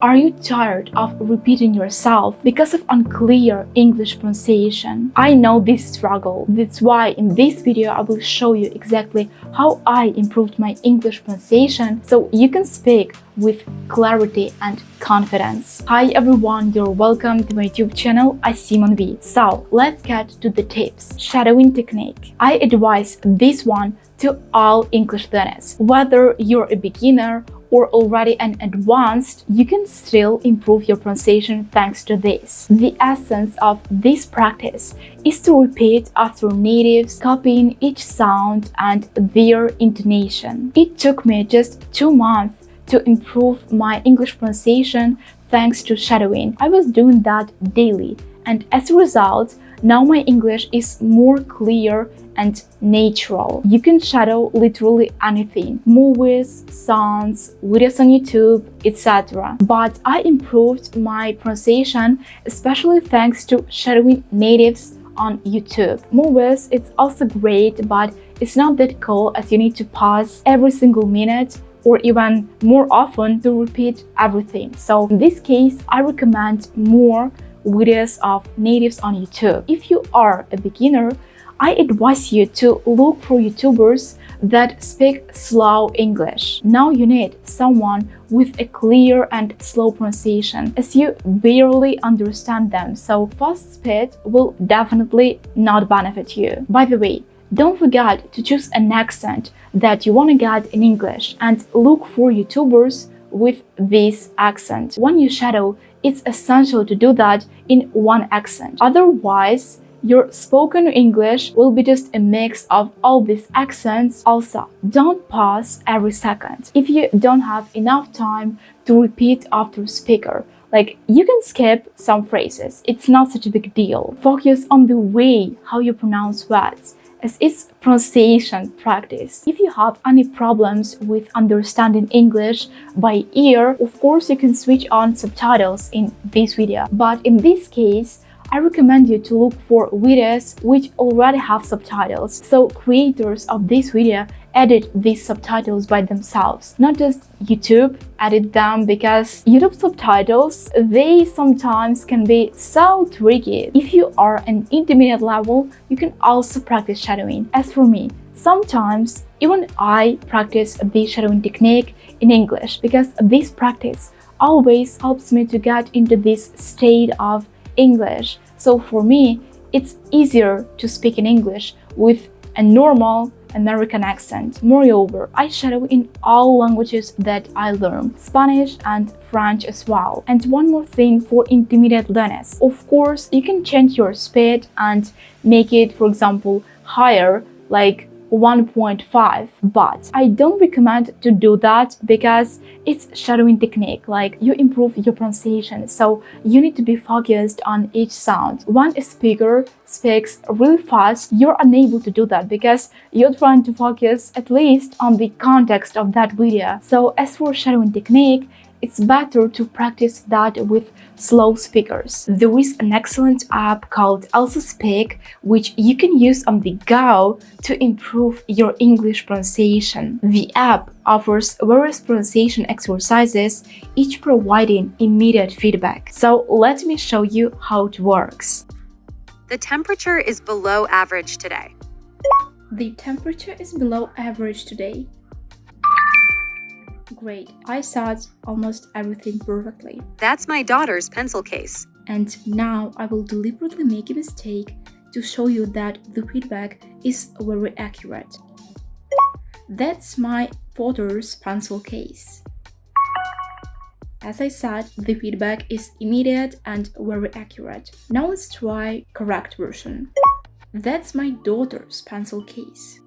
Are you tired of repeating yourself because of unclear English pronunciation? I know this struggle. That's why in this video I will show you exactly how I improved my English pronunciation so you can speak with clarity and confidence. Hi everyone, you're welcome to my YouTube channel. I see Monvie. So let's get to the tips. Shadowing technique. I advise this one to all English learners. Whether you're a beginner or already an advanced, you can still improve your pronunciation thanks to this. The essence of this practice is to repeat after natives, copying each sound and their intonation. It took me just 2 months to improve my English pronunciation thanks to shadowing. I was doing that daily, and as a result, now my English is more clear and natural. You can shadow literally anything: movies, songs, videos on YouTube, etc. But I improved my pronunciation especially thanks to shadowing natives on YouTube. Movies, it's also great, but it's not that cool as you need to pause every single minute or even more often to repeat everything. So in this case, I recommend more videos of natives on YouTube. If you are a beginner, I advise you to look for YouTubers that speak slow English. Now you need someone with a clear and slow pronunciation, as you barely understand them, so fast speed will definitely not benefit you. By the way, don't forget to choose an accent that you want to get in English and look for YouTubers with this accent. When you shadow, it's essential to do that in one accent. Otherwise, your spoken English will be just a mix of all these accents. Also, don't pause every second. If you don't have enough time to repeat after speaker, like, you can skip some phrases. It's not such a big deal. Focus on the way how you pronounce words, as it's pronunciation practice. If you have any problems with understanding English by ear, of course you can switch on subtitles in this video. But in this case, I recommend you to look for videos which already have subtitles. So creators of this video edit these subtitles by themselves, not just YouTube edit them, because YouTube subtitles, they sometimes can be so tricky. If you are an intermediate level, you can also practice shadowing. As for me, sometimes even I practice this shadowing technique in English, because this practice always helps me to get into this state of English. So for me, it's easier to speak in English with a normal American accent. Moreover, I shadow in all languages that I learn, Spanish and French as well. And one more thing for intermediate learners. Of course, you can change your speed and make it, for example, higher, like 1.5, but I don't recommend to do that because it's shadowing technique. Like, you improve your pronunciation, so you need to be focused on each sound. When a speaker speaks really fast, you're unable to do that because you're trying to focus at least on the context of that video. So as for shadowing technique, it's better to practice that with slow speakers. There is an excellent app called Elsa Speak, which you can use on the go to improve your English pronunciation. The app offers various pronunciation exercises, each providing immediate feedback. So let me show you how it works. The temperature is below average today. The temperature is below average today. Great, I saw almost everything perfectly. That's my daughter's pencil case. And now I will deliberately make a mistake to show you that the feedback is very accurate. That's my daughter's pencil case. As I said, the feedback is immediate and very accurate. Now let's try correct version. That's my daughter's pencil case.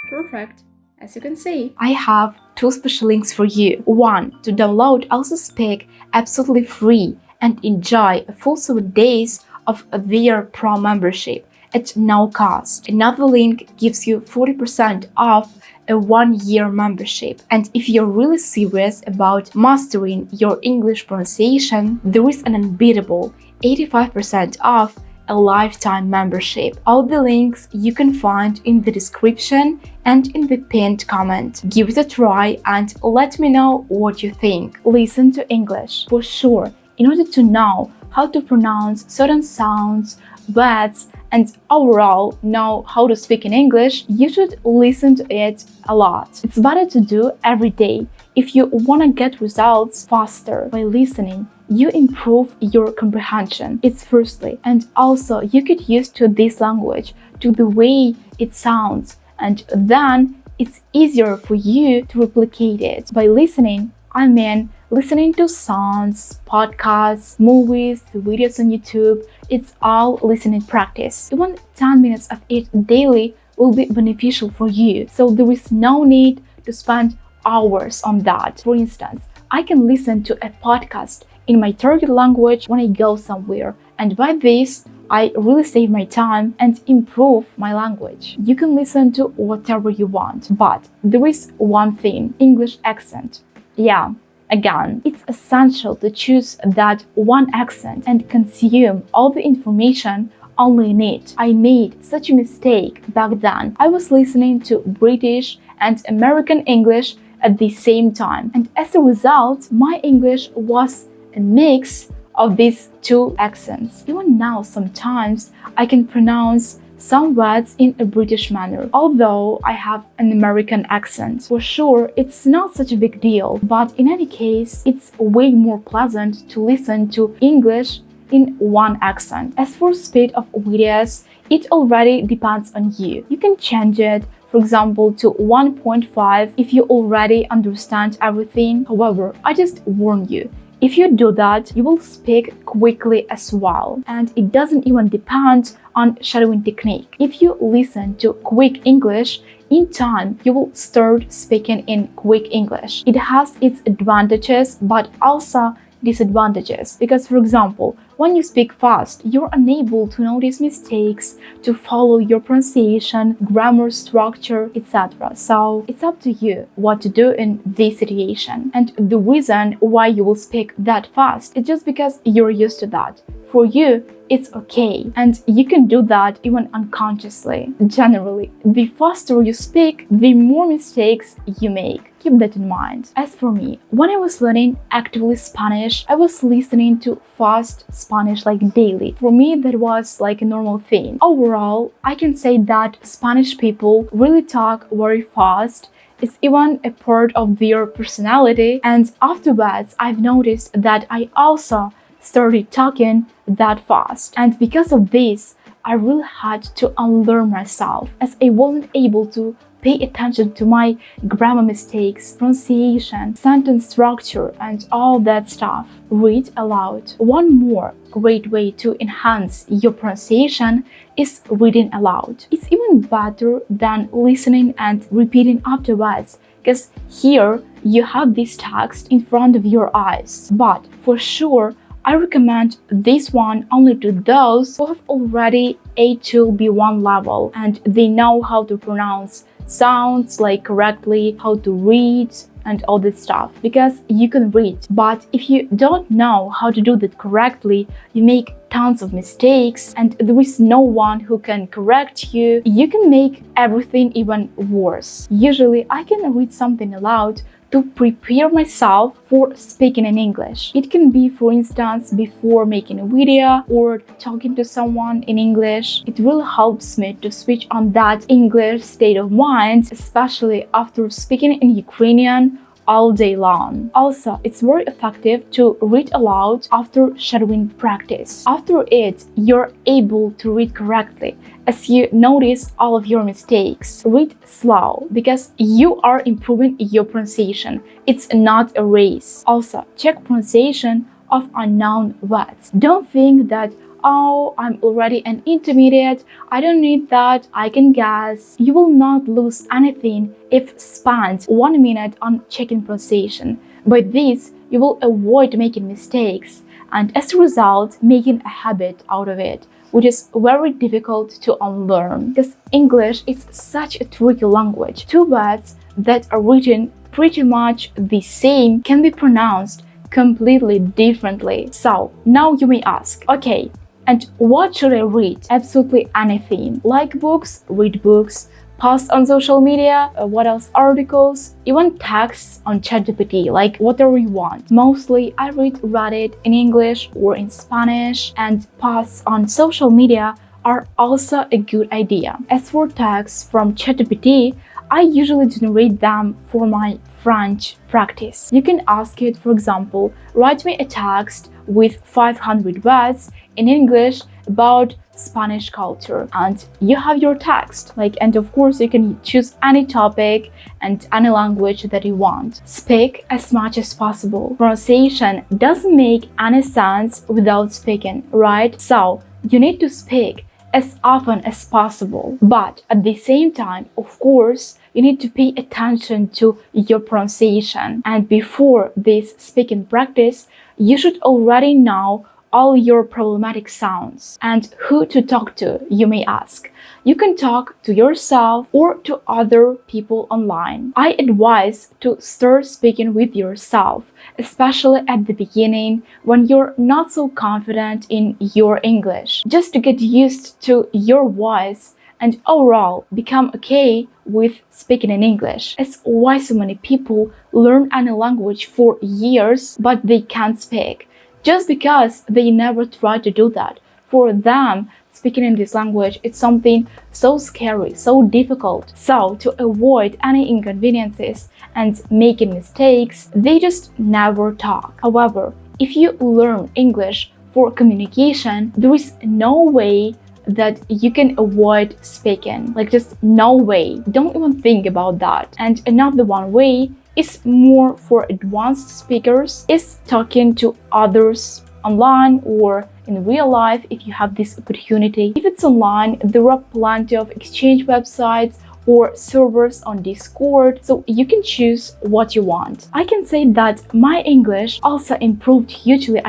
Perfect. As you can see, I have 2 special links for you. One, to download Elsa Speak absolutely free and enjoy a full 7 days of their Pro membership at no cost. Another link gives you 40% off a 1-year membership. And if you're really serious about mastering your English pronunciation, there is an unbeatable 85% off a lifetime membership. All the links you can find in the description and in the pinned comment. Give it a try and let me know what you think. Listen to English for sure in order to know how to pronounce certain sounds, words, and overall know how to speak in English. You should listen to it a lot. It's better to do every day. If you want to get results faster by listening, you improve your comprehension. It's firstly, and also you get used to this language, to the way it sounds, and then it's easier for you to replicate it. By listening, I mean listening to songs, podcasts, movies, videos on YouTube. It's all listening practice. Even 10 minutes of it daily will be beneficial for you. So there is no need to spend hours on that. For instance, I can listen to a podcast in my target language when I go somewhere, and by this, I really save my time and improve my language. You can listen to whatever you want, but there is one thing: English accent. Yeah, again, it's essential to choose that one accent and consume all the information only in it. I made such a mistake back then. I was listening to British and American English at the same time, and as a result, my English was a mix of these two accents. Even now, sometimes I can pronounce some words in a British manner, although I have an American accent. For sure, it's not such a big deal, but in any case, it's way more pleasant to listen to English in one accent. As for speed of videos, it already depends on you. You can change it, for example, to 1.5 if you already understand everything. However, I just warn you, if you do that, you will speak quickly as well. And it doesn't even depend on shadowing technique. If you listen to quick English, in time you will start speaking in quick English. It has its advantages, but also disadvantages. Because, for example, when you speak fast, you're unable to notice mistakes, to follow your pronunciation, grammar structure, etc. So it's up to you what to do in this situation. And the reason why you will speak that fast is just because you're used to that. For you, it's okay, and you can do that even unconsciously. Generally, the faster you speak, the more mistakes you make. Keep that in mind. As for me, when I was learning actively Spanish, I was listening to fast Spanish like daily. For me, that was like a normal thing. Overall, I can say that Spanish people really talk very fast. It's even a part of their personality, and afterwards, I've noticed that I also started talking that fast. And because of this, I really had to unlearn myself, as I wasn't able to pay attention to my grammar mistakes, pronunciation, sentence structure, and all that stuff. Read aloud. One more great way to enhance your pronunciation is reading aloud. It's even better than listening and repeating afterwards, because here you have this text in front of your eyes. But for sure, I recommend this one only to those who have already A2 B1 level and they know how to pronounce sounds like correctly, how to read, and all this stuff, because you can read. But if you don't know how to do that correctly, you make tons of mistakes and there is no one who can correct you. You can make everything even worse. Usually, I can read something aloud to prepare myself for speaking in English. It can be, for instance, before making a video or talking to someone in English. It really helps me to switch on that English state of mind, especially after speaking in Ukrainian all day long. Also, it's very effective to read aloud after shadowing practice. After it, you're able to read correctly as you notice all of your mistakes. Read slow because you are improving your pronunciation. It's not a race. Also, check pronunciation of unknown words. Don't think that, oh, I'm already an intermediate, I don't need that, I can guess. You will not lose anything if spend 1 minute on checking pronunciation. By this, you will avoid making mistakes and as a result, making a habit out of it, which is very difficult to unlearn because English is such a tricky language. Two words that are written pretty much the same can be pronounced completely differently. So now you may ask, okay, And what should I read? Absolutely anything. Like books, read books, posts on social media, what else, articles, even texts on ChatGPT, like whatever you want. Mostly I read Reddit in English or in Spanish, and posts on social media are also a good idea. As for texts from ChatGPT, I usually generate them for my French practice. You can ask it, for example, write me a text with 500 words in English about Spanish culture, and you have your text. And of course you can choose any topic and any language that you want. Speak as much as possible. Pronunciation doesn't make any sense without speaking, right? So you need to speak as often as possible. But at the same time, of course, you need to pay attention to your pronunciation. And before this speaking practice, you should already know all your problematic sounds. And who to talk to, you may ask. You can talk to yourself or to other people online. I advise to start speaking with yourself, especially at the beginning when you're not so confident in your English, just to get used to your voice and overall become okay with speaking in English. It's why so many people learn any language for years but they can't speak, just because they never try to do that. For them, speaking in this language is something so scary, so difficult. So to avoid any inconveniences and making mistakes, they just never talk. However, if you learn English for communication, there is no way that you can avoid speaking. Just no way. Don't even think about that. And another one way is more for advanced speakers, is talking to others online or in real life if you have this opportunity. If it's online, there are plenty of exchange websites or servers on Discord, so you can choose what you want. I can say that my English also improved hugely,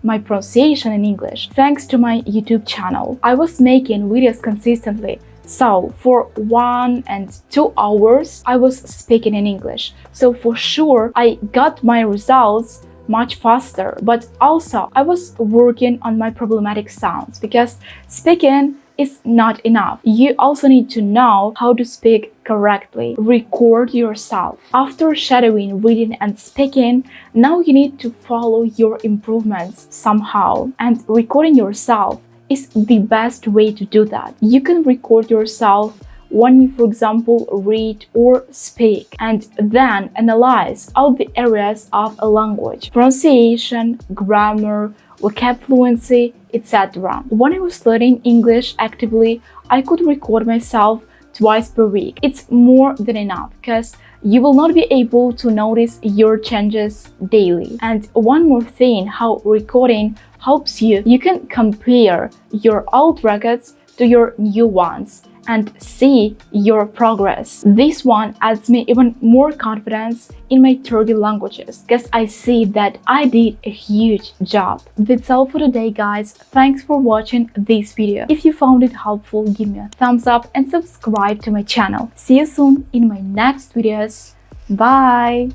my pronunciation in English, thanks to my YouTube channel. I was making videos consistently. So for 1 and 2 hours, I was speaking in English. So for sure, I got my results much faster, but also I was working on my problematic sounds, because speaking is not enough. You also need to know how to speak correctly. Record yourself. After shadowing, reading and speaking, now you need to follow your improvements somehow. And recording yourself is the best way to do that. You can record yourself when you, for example, read or speak, and then analyze all the areas of a language: pronunciation, grammar, vocab fluency, etc. When I was learning English actively, I could record myself twice per week. It's more than enough, because you will not be able to notice your changes daily. And one more thing, how recording helps you. You can compare your old records to your new ones and see your progress. This one adds me even more confidence in my 30 languages, because I see that I did a huge job. That's all for today, guys. Thanks for watching this video. If you found it helpful, give me a thumbs up and subscribe to my channel. See you soon in my next videos. Bye!